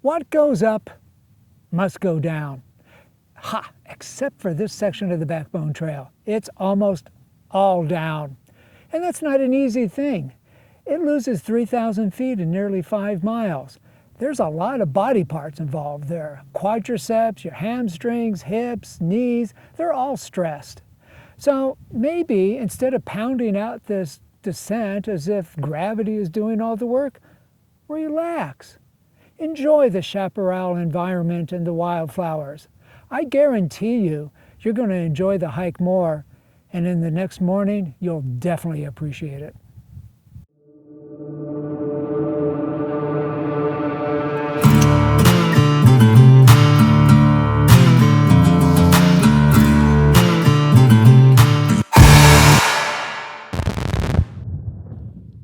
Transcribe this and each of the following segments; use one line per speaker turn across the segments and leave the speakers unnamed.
What goes up must go down. Ha! Except for this section of the Backbone Trail. It's almost all down. And that's not an easy thing. It loses 3,000 feet in nearly 5 miles. There's a lot of body parts involved there. Quadriceps, your hamstrings, hips, knees, they're all stressed. So maybe instead of pounding out this descent as if gravity is doing all the work, relax. Enjoy the chaparral environment and the wildflowers. I guarantee you're going to enjoy the hike more, and in the next morning, you'll definitely appreciate it.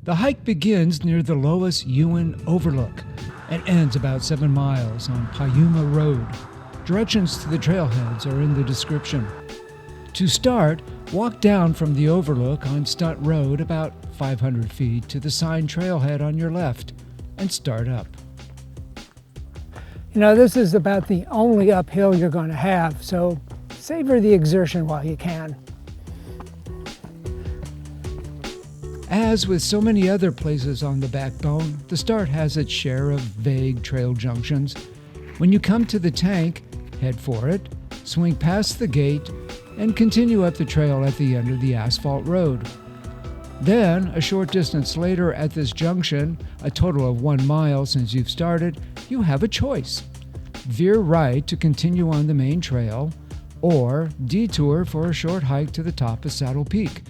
The hike begins near the Lois Ewen Overlook and ends about 7 miles on Piuma Road. Directions to the trailheads are in the description. To start, walk down from the overlook on Stunt Road about 500 feet to the signed trailhead on your left and start up. You know, this is about the only uphill you're going to have, so savor the exertion while you can. As with so many other places on the Backbone, the start has its share of vague trail junctions. When you come to the tank, head for it, swing past the gate, and continue up the trail at the end of the asphalt road. Then, a short distance later at this junction, a total of 1 mile since you've started, you have a choice. Veer right to continue on the main trail, or detour for a short hike to the top of Saddle Peak,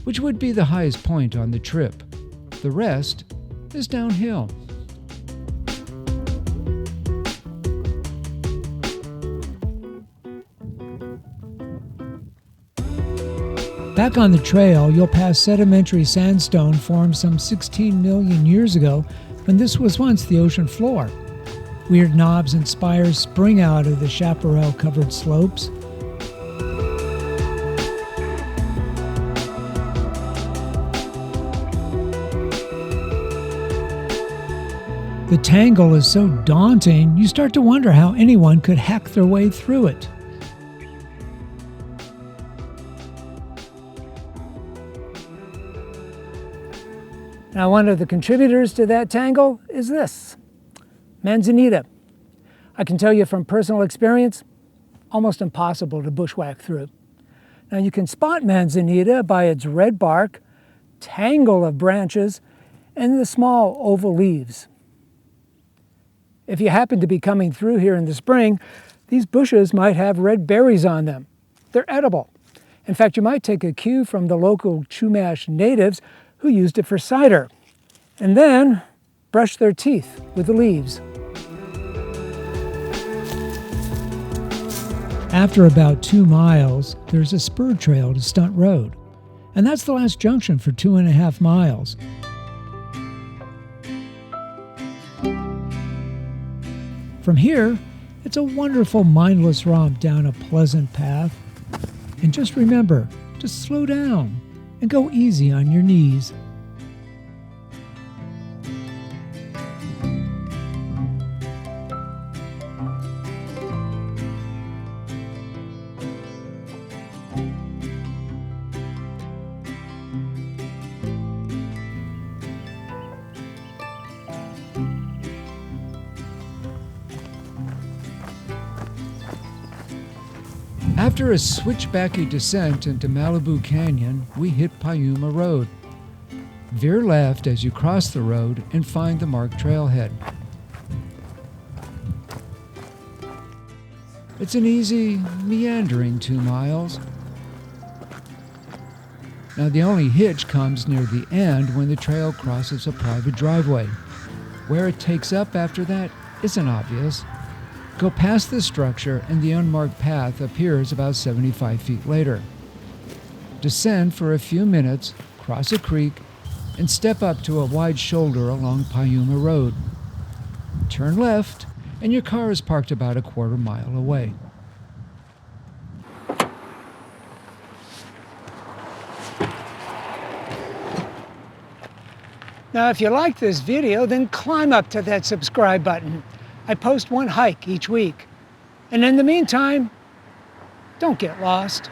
which would be the highest point on the trip. The rest is downhill. Back on the trail, you'll pass sedimentary sandstone formed some 16 million years ago when this was once the ocean floor. Weird knobs and spires spring out of the chaparral-covered slopes. The tangle is so daunting, you start to wonder how anyone could hack their way through it. Now, one of the contributors to that tangle is this, manzanita. I can tell you from personal experience, almost impossible to bushwhack through. Now, you can spot manzanita by its red bark, tangle of branches, and the small oval leaves. If you happen to be coming through here in the spring, these bushes might have red berries on them. They're edible. In fact, you might take a cue from the local Chumash natives who used it for cider, and then brush their teeth with the leaves. After about 2 miles, there's a spur trail to Stunt Road, and that's the last junction for 2.5 miles. From here, it's a wonderful mindless romp down a pleasant path. And just remember to slow down and go easy on your knees. After a switchbacky descent into Malibu Canyon, we hit Piuma Road. Veer left as you cross the road and find the marked trailhead. It's an easy, meandering 2 miles. Now the only hitch comes near the end when the trail crosses a private driveway. Where it takes up after that isn't obvious. Go past the structure and the unmarked path appears about 75 feet later. Descend for a few minutes, cross a creek, and step up to a wide shoulder along Piuma Road. Turn left, and your car is parked about a quarter mile away. Now, if you like this video, then climb up to that subscribe button. I post one hike each week. And in the meantime, don't get lost.